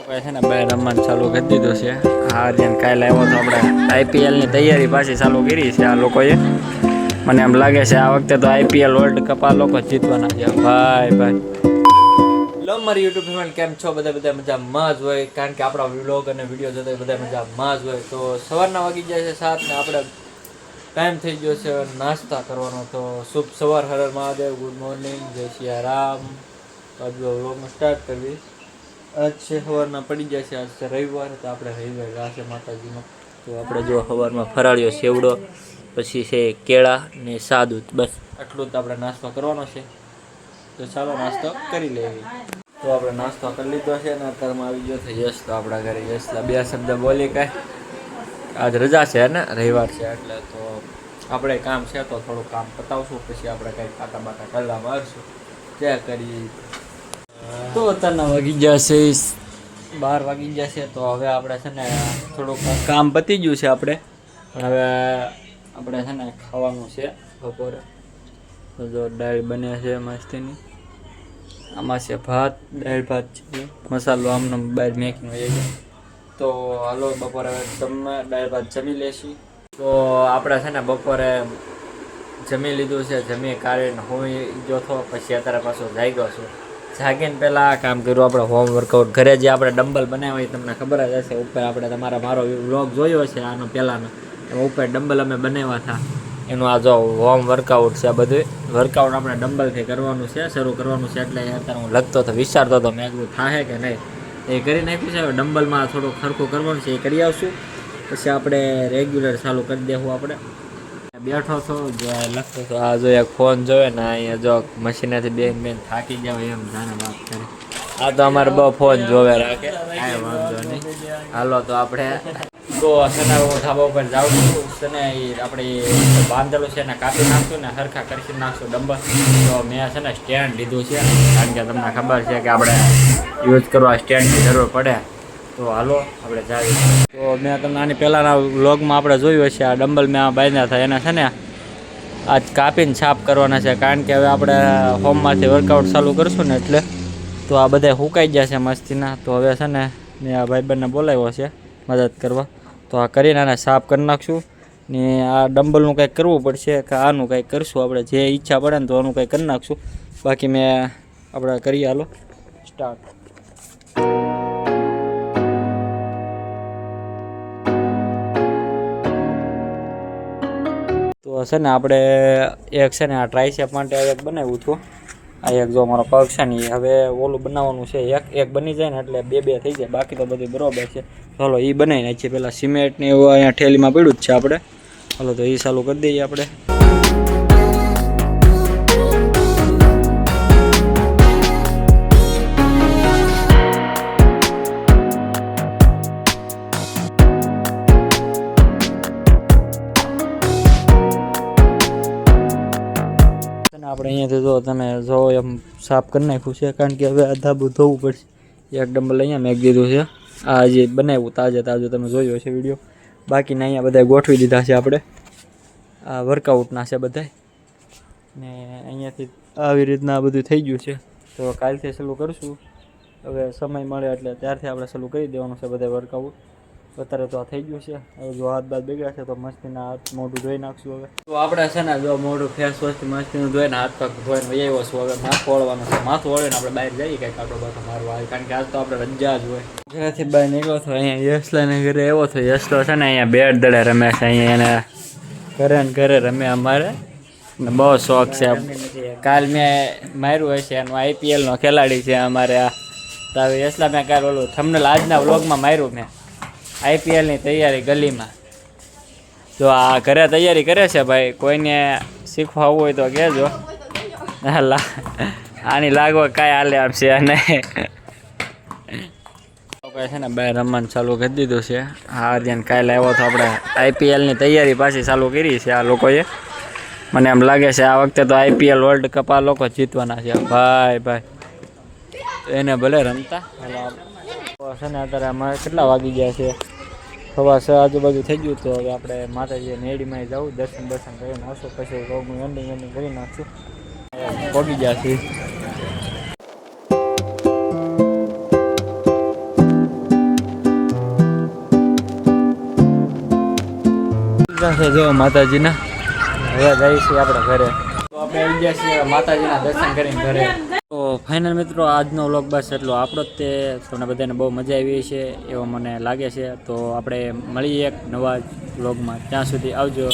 છે ને બહાર રમવાનું ચાલુ કરી દીધું છે. હા જેને કાલે આવ્યો તો આપણે આઈપીએલની તૈયારી પાછી ચાલુ કરી છે આ લોકોએ. મને એમ લાગે છે આ વખતે તો આઈપીએલ વર્લ્ડ કપ આ લોકો જીતવાના છે. ભાઈ લો મારી યુટ્યુબ ફેમિલી કેમ છો? બધા મજામાં જ હોય, કારણ કે આપણા વ્લોગ અને વિડીયો જોતા બધા મજામાં જ હોય. તો સવારના વાગી જાય છે 7 ને આપણે ટાઈમ થઈ ગયો છે નાસ્તા કરવાનો. તો શુભ સવાર, હર હર મહાદેવ, ગુડ મોર્નિંગ, જય સિયારામ. તો વ્લોગમાં સ્ટાર્ટ કરવી. આજ છે સવારના પડી જાય છે, આજ છે રવિવાર, તો આપણે રવિવાર રાશે માતાજીનો. તો આપણે જો સવારમાં ફરાળ્યો સેવડો, પછી છે કેળા ને સાદું, બસ આટલું જ આપણે નાસ્તો કરવાનો છે. તો ચાલો નાસ્તો કરી લેવી. તો આપણે નાસ્તો કરી લીધો છે ને અત્યારમાં આવી ગયો છે યશ. તો આપણા ઘરે યશલા બે શબ્દ બોલી કાંઈ, આજ રજા છે ને રવિવાર છે એટલે. તો આપણે કામ છે તો થોડું કામ પતાવશું, પછી આપણે કંઈક કાંટા બાટા કલા મારશું ત્યાં કરી. તો અત્યારના વાગી જશે 12 વાગી જશે. તો હવે આપણે છે ને થોડુંક કામ પતી ગયું છે આપણે, પણ હવે આપણે છે ને ખાવાનું છે બપોરે. તો જો દાળ બને છે મસ્તીની, આમાં છે ભાત, દાળ ભાત છે, મસાલો આમનો બહાર મેકીને વહી ગયો. તો હાલો બપોરે દાળ ભાત જમી લેશું. તો આપણે છે ને બપોરે જમી લીધું છે, જમી કાઢીને હું જોતો, પછી અત્યારે પાછો જાગ્યો છું. જાગીને પહેલાં કામ કર્યું આપણે હોમવર્કઆઉટ. ઘરે જે આપણે ડમ્બલ બનાવ્યા તમને ખબર જ હશે, ઉપર આપણે મારો વ્લોગ જોયો છે આનો પહેલાંનો, એમાં ઉપર ડમ્બલ અમે બનાવ્યા હતા. એનું આ જો હોમ વર્કઆઉટ છે. આ બધું વર્કઆઉટ આપણે ડમ્બલથી કરવાનું છે, શરૂ કરવાનું છે. એટલે અત્યારે હું લખતો હતો, વિચારતો હતો મેં કીધું થાહે કે નહીં. એ કરી નાખ્યું છે. હવે ડમ્બલમાં થોડુંક ખરખું કરવાનું છે, એ કરી આવશું. પછી આપણે રેગ્યુલર ચાલુ કરી દેવું. આપણે બેઠો છો જો લખતો હતો, આ જો એક ફોન જોવે ને અહીંયા જો મશીનેથી બેન થાકી જાવ એમ જાણે વાત કરે. આ તો અમારે બહુ ફોન જોવે રાખે, કાંઈ વાંધો નહીં. હાલો તો આપણે તો સના હું ધાબા ઉપર જાઉં છું. સને આપણે બાંધેલું છે ને કાપી નાખશું ને સરખા કરી નાખશું ડમ્બલ. તો મેં છે ને સ્ટેન્ડ લીધું છે, કારણ કે તમને ખબર છે કે આપણે યુઝ કરવા સ્ટેન્ડની જરૂર પડે. તો હાલો આપણે જાવી. તો મેં તમને આની પહેલાંના વ્લોગમાં આપણે જોયું હશે, આ ડમ્બલ મેં બાંધ્યા હતા એના છે ને આજ કાપીને સાફ કરવાના છે, કારણ કે હવે આપણે હોમમાંથી વર્કઆઉટ ચાલુ કરશું ને એટલે. તો આ બધા સુકાઈ ગયા છે મસ્તીના. તો હવે છે ને મેં આ ભાઈબંધને બોલાવ્યો છે મદદ કરવા. તો આ કરીને આને સાફ કરી નાખશું ને આ ડમ્બલનું કંઈક કરવું પડશે કે આનું કંઈક કરશું. આપણે જે ઈચ્છા પડે ને તો આનું કંઈક કરી નાખશું. બાકી મેં આપણે કરીએ. હાલો સ્ટાર્ટ. તો છે ને આપણે એક છે ને આ ટ્રાયસેપ માટે એક બનાવ્યું હતું. આ એક જો અમારો પગ છે ને હવે ઓલું બનાવવાનું છે. એક બની જાય ને એટલે બે થઈ જાય, બાકી તો બધું બરોબર છે. ચાલો એ બનાવી નાખીએ. પહેલાં સિમેન્ટ ને એવું અહીંયા ઠેલીમાં પડ્યું જ છે આપણે. ચાલો તો એ ચાલુ કરી દઈએ આપણે. આપણે અહીંયાથી જો તમે જો એમ સાફ કરી નાખ્યું છે, કારણ કે હવે આ ધાબું ધોવું પડશે. એક ડમ્બલ અહીંયા મેં દીધું છે. આ જે બનાવ્યું તાજે તમે જોયો છે વિડીયો. બાકીના અહીંયા બધા ગોઠવી દીધા છે આપણે. આ વર્કઆઉટના છે બધા ને અહીંયાથી આવી રીતના આ બધું થઈ ગયું છે. તો કાલથી ચાલુ કરશું. હવે સમય મળે એટલે ત્યારથી આપણે ચાલુ કરી દેવાનું છે બધા વર્કઆઉટ. અત્યારે તો આ થઈ ગયું છે. હવે જો હાથ બાદ બગડ્યા છે તો મસ્તીના હાથ મોઢું ધોઈ નાખશું. હવે તો આપણે છે ને જો મોઢું ફેસ વોશથી મસ્તીનું ધોઈને હાથ પગ ધોઈને વહી આવ્યો છું. હવે માથું વળવાનું છે. માથું વળીને આપણે બહાર જઈએ કંઈક કાંટો બાટો મારવા આવે, કારણ કે આજ તો આપણે રજા જ હોય. ઘરેથી બહાર નીકળ્યો હતો, અહીંયા યશલાને ઘરે આવ્યો હતો. યશલો છે ને અહીંયા બેટ દડે રમે છે. અહીંયા એને ઘરે ને ઘરે રમે અમારે ને બહુ શોખ છે. કાલ મેં માર્યું હશે, એનું આઈપીએલનો ખેલાડી છે અમારે આ. તો હવે યશલા મેં કાલ ઓલું થંબનેલ આજના વ્લોગમાં માર્યું મેં, આઈપીએલની તૈયારી ગલીમાં. જો આ ઘરે તૈયારી કરે છે ભાઈ, કોઈને શીખવા આવવું હોય તો કહેજો. આની લાગવા કાંઈ હાલે આમ છે અને છે ને બહાર રમવાનું ચાલુ કરી દીધું છે. હા જેને કાલે આવ્યો તો આપણે આઈપીએલની તૈયારી પાછી ચાલુ કરી છે આ લોકોએ. મને એમ લાગે છે આ વખતે તો આઈપીએલ વર્લ્ડ કપ આ લોકો જીતવાના છે. ભાઈ એને ભલે રમતા. છે ને અત્યારે અમારે કેટલા વાગી ગયા છે, 6:15 આજુબાજુ થઈ ગયું. તો હવે આપણે માતાજી નેડીમાં જવું, દર્શન કરીને આવશું. પછી રોગનું એન્ડિંગ કરી નાખશું. પગી ગયા છીએ. દર્શન છે જો માતાજીના. હવે જઈએ છીએ આપણે ઘરે. તો આપણે આવી ગયા છીએ માતાજીના દર્શન કરીને ઘરે. તો ફાઇનલ મિત્રો આજનો વ્લોગ બસ એટલો આપણો જ તે. તમને બધાને બહુ મજા આવી છે એવો મને લાગે છે. તો આપણે મળીએ એક નવા વ્લોગમાં. ત્યાં સુધી આવજો.